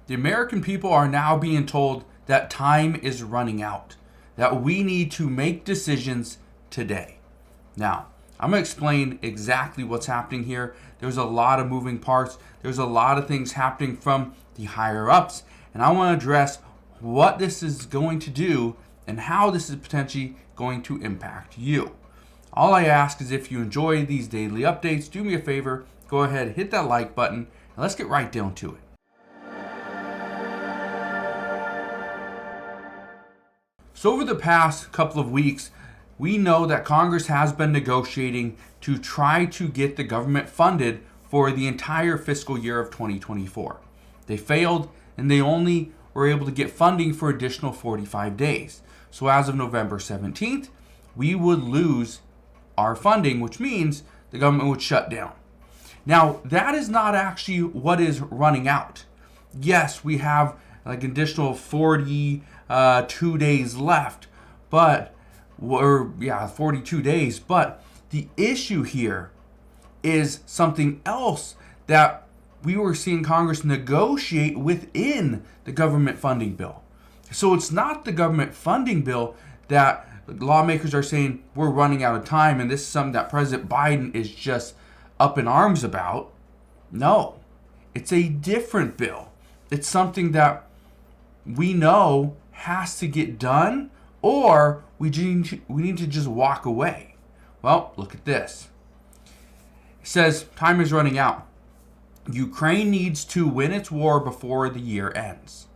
The American people are now being told that time is running out, that we need to make decisions today. Now, I'm going to explain exactly what's happening here. There's a lot of moving parts. There's a lot of things happening from the higher ups, and I want to address what this is going to do and how this is potentially going to impact you. All I ask is if you enjoy these daily updates, do me a favor, go ahead, hit that like button, and let's get right down to it. So over the past couple of weeks, we know that Congress has been negotiating to try to get the government funded for the entire fiscal year of 2024. They failed, and they only were able to get funding for additional 45 days. So as of November 17th, we would lose our funding, which means the government would shut down. Now, that is not actually what is running out. Yes, we have like an additional 42 days left, but 42 days. But the issue here is something else that we were seeing Congress negotiate within the government funding bill. So it's not the government funding bill that lawmakers are saying we're running out of time and this is something that President Biden is just up in arms about. No, it's a different bill. It's something that we know has to get done, or we need to just walk away. Well, look at this. It says time is running out. Ukraine needs to win its war before the year ends.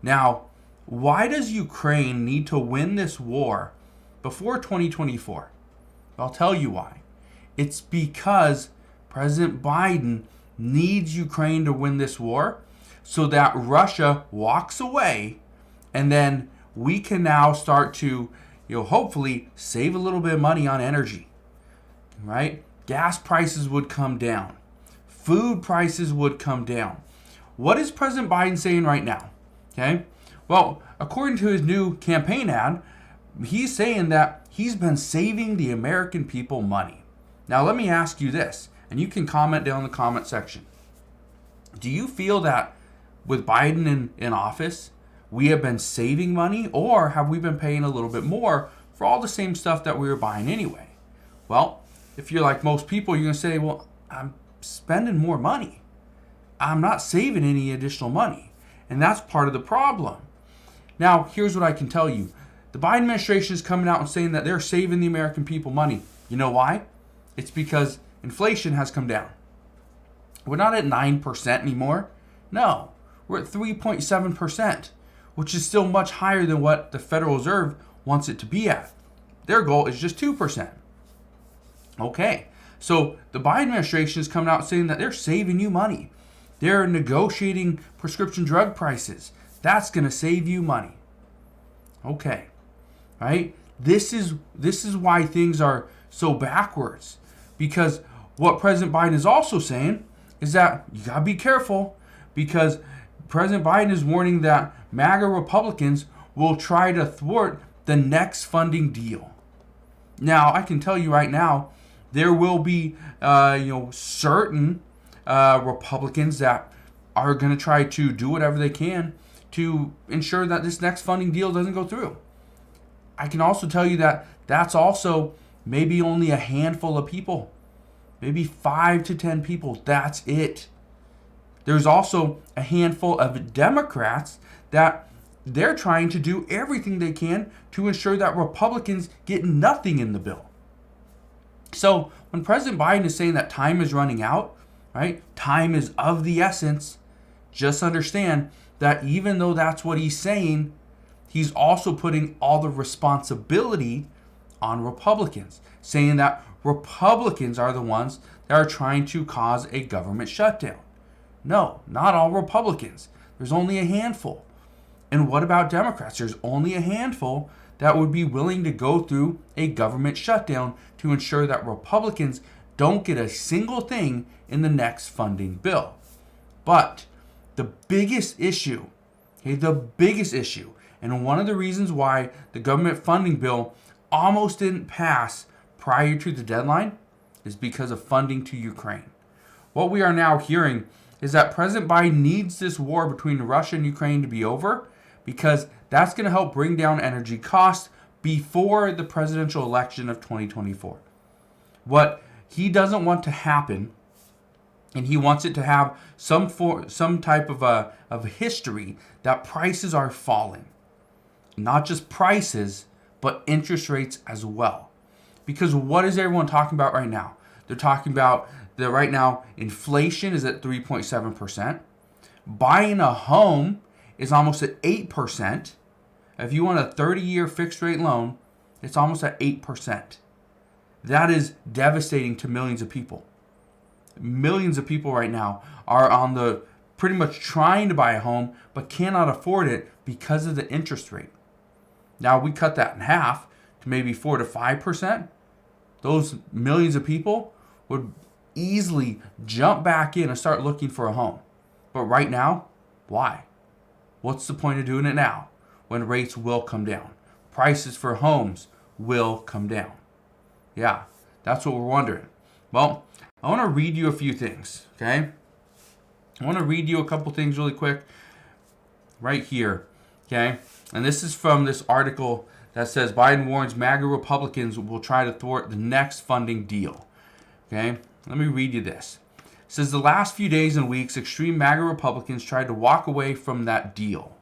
Now, why does Ukraine need to win this war before 2024? I'll tell you why. It's because President Biden needs Ukraine to win this war so that Russia walks away, and then we can now start to, hopefully save a little bit of money on energy, right? Gas prices would come down. Food prices would come down. What is President Biden saying right now? Okay. Well, according to his new campaign ad, he's saying that he's been saving the American people money. Now, let me ask you this, and you can comment down in the comment section. Do you feel that with Biden in office, we have been saving money, or have we been paying a little bit more for all the same stuff that we were buying anyway? Well, if you're like most people, you're going to say, well, I'm spending more money. I'm not saving any additional money. And that's part of the problem. Now, here's what I can tell you. The Biden administration is coming out and saying that they're saving the American people money. You know why? It's because inflation has come down. We're not at 9% anymore. No, we're at 3.7%, which is still much higher than what the Federal Reserve wants it to be at. Their goal is just 2%. Okay, so the Biden administration is coming out saying that they're saving you money. They're negotiating prescription drug prices. That's going to save you money. Okay, right? This is why things are so backwards, because what President Biden is also saying is that you got to be careful, because President Biden is warning that MAGA Republicans will try to thwart the next funding deal. Now, I can tell you right now, there will be certain Republicans that are going to try to do whatever they can to ensure that this next funding deal doesn't go through. I can also tell you that that's also maybe only a handful of people, maybe 5 to 10 people. That's it. There's also a handful of Democrats that they're trying to do everything they can to ensure that Republicans get nothing in the bill. So when President Biden is saying that time is running out, right? Time is of the essence. Just understand that even though that's what he's saying, he's also putting all the responsibility on Republicans, saying that Republicans are the ones that are trying to cause a government shutdown. No, not all Republicans. There's only a handful. And what about Democrats? There's only a handful that would be willing to go through a government shutdown to ensure that Republicans don't get a single thing in the next funding bill. But the biggest issue, and one of the reasons why the government funding bill almost didn't pass prior to the deadline, is because of funding to Ukraine. What we are now hearing is that President Biden needs this war between Russia and Ukraine to be over, because that's going to help bring down energy costs before the presidential election of 2024. What he doesn't want to happen, and he wants it to have some type of a history that prices are falling. Not just prices, but interest rates as well. Because what is everyone talking about right now? They're talking about that right now inflation is at 3.7%. Buying a home is almost at 8%. If you want a 30-year fixed rate loan, it's almost at 8%. That is devastating to millions of people. Millions of people right now are on the pretty much trying to buy a home but cannot afford it because of the interest rate. Now we cut that in half to maybe 4 to 5%. Those millions of people would easily jump back in and start looking for a home. But right now, why? What's the point of doing it now when rates will come down? Prices for homes will come down. Yeah, that's what we're wondering. Well, I want to read you a few things, okay? I want to read you a couple things really quick right here, okay? And this is from this article that says Biden warns MAGA Republicans will try to thwart the next funding deal, okay? Let me read you this. It says the last few days and weeks, extreme MAGA Republicans tried to walk away from that deal,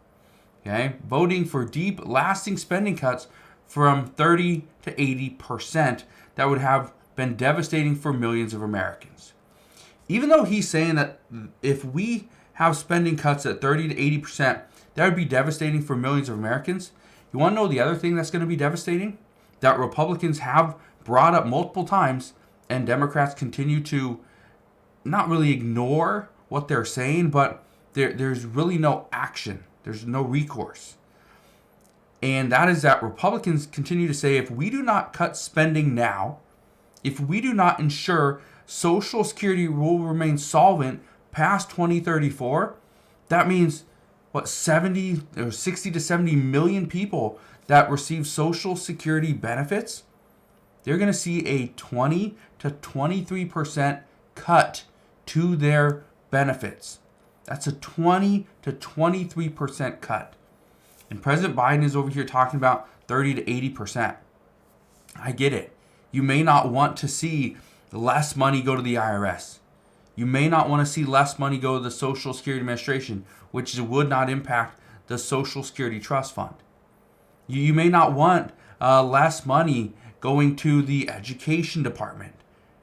okay? Voting for deep, lasting spending cuts from 30 to 80% that would have been devastating for millions of Americans. Even though he's saying that if we have spending cuts at 30 to 80%, that would be devastating for millions of Americans. You want to know the other thing that's going to be devastating? That Republicans have brought up multiple times and Democrats continue to not really ignore what they're saying, but there's really no action. There's no recourse. And that is that Republicans continue to say if we do not cut spending now, if we do not ensure Social Security will remain solvent past 2034, that means, 70 or 60 to 70 million people that receive Social Security benefits, they're going to see a 20 to 23% cut to their benefits. That's a 20 to 23% cut. And President Biden is over here talking about 30 to 80%. I get it. You may not want to see less money go to the IRS. You may not want to see less money go to the Social Security Administration, which would not impact the Social Security Trust Fund. You may not want less money going to the Education Department.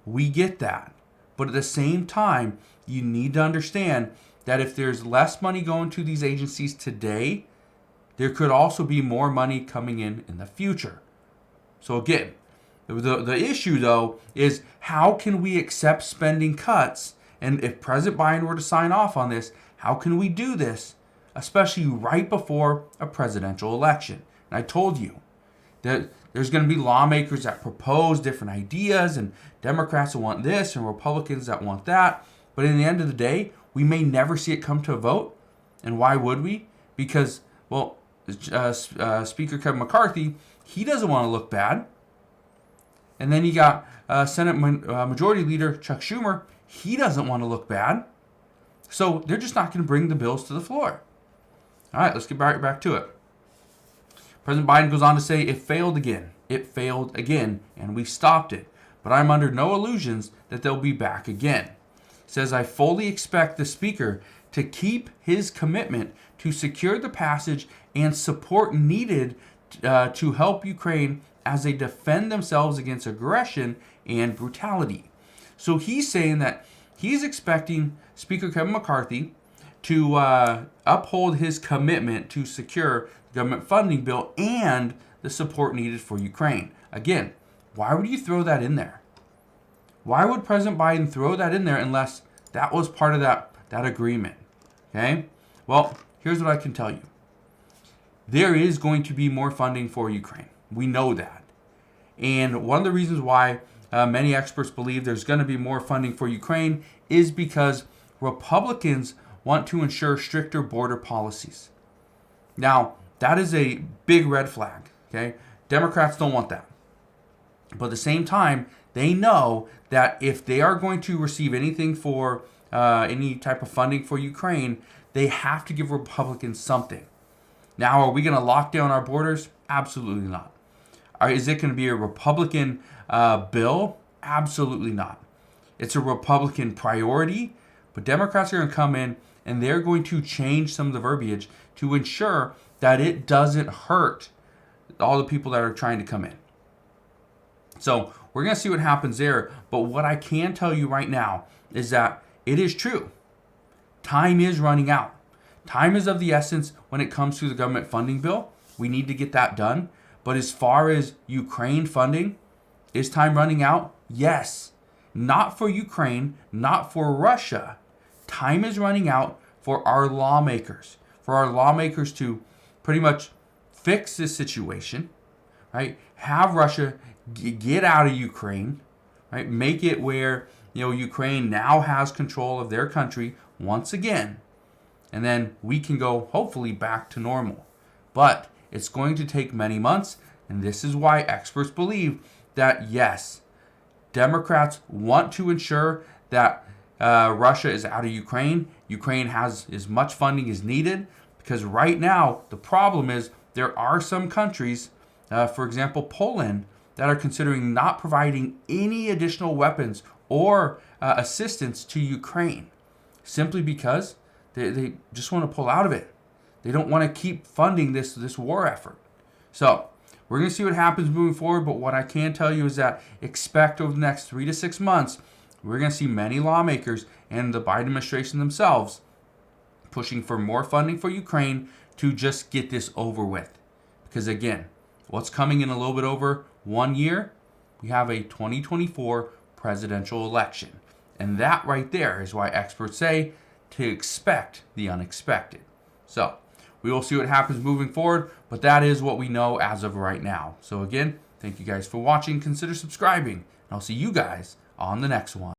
We get that. But at the same time, you need to understand that if there's less money going to these agencies today, there could also be more money coming in the future. So again, the issue though is how can we accept spending cuts? And if President Biden were to sign off on this, how can we do this, especially right before a presidential election? And I told you that there's going to be lawmakers that propose different ideas, and Democrats that want this and Republicans that want that. But in the end of the day, we may never see it come to a vote. And why would we? Because, well, Speaker Kevin McCarthy, he doesn't want to look bad. And then you got Senate Majority Leader Chuck Schumer. He doesn't want to look bad. So they're just not going to bring the bills to the floor. All right, let's get back to it. President Biden goes on to say, it failed again. It failed again, and we stopped it. But I'm under no illusions that they'll be back again. He says, I fully expect the Speaker to keep his commitment to secure the passage and support needed to help Ukraine as they defend themselves against aggression and brutality. So he's saying that he's expecting Speaker Kevin McCarthy to uphold his commitment to secure the government funding bill and the support needed for Ukraine. Again, why would you throw that in there? Why would President Biden throw that in there unless that was part of that agreement? Okay? Well, here's what I can tell you. There is going to be more funding for Ukraine. We know that. And one of the reasons why many experts believe there's going to be more funding for Ukraine is because Republicans want to ensure stricter border policies. Now, that is a big red flag. Okay? Democrats don't want that. But at the same time, they know that if they are going to receive anything for any type of funding for Ukraine, they have to give Republicans something. Now, are we going to lock down our borders? Absolutely not. Is it going to be a Republican bill? Absolutely not. It's a Republican priority, but Democrats are going to come in and they're going to change some of the verbiage to ensure that it doesn't hurt all the people that are trying to come in. So we're going to see what happens there. But what I can tell you right now is that it is true. Time is running out. Time is of the essence when it comes to the government funding bill. We need to get that done. But as far as Ukraine funding, is time running out? Yes. Not for Ukraine, not for Russia. Time is running out for our lawmakers. For our lawmakers to pretty much fix this situation, right? Have Russia get out of Ukraine, right? Make it where, Ukraine now has control of their country once again. And then we can go, hopefully, back to normal. But it's going to take many months, and this is why experts believe that, yes, Democrats want to ensure that Russia is out of Ukraine. Ukraine has as much funding as needed, because right now the problem is there are some countries, for example, Poland, that are considering not providing any additional weapons or assistance to Ukraine, simply because they just want to pull out of it. They don't want to keep funding this war effort. So we're going to see what happens moving forward, but what I can tell you is that expect over the next 3 to 6 months, we're going to see many lawmakers and the Biden administration themselves pushing for more funding for Ukraine to just get this over with. Because again, what's coming in a little bit over 1 year? We have a 2024 presidential election. And that right there is why experts say to expect the unexpected. So we will see what happens moving forward, but that is what we know as of right now. So again, thank you guys for watching. Consider subscribing, and I'll see you guys on the next one.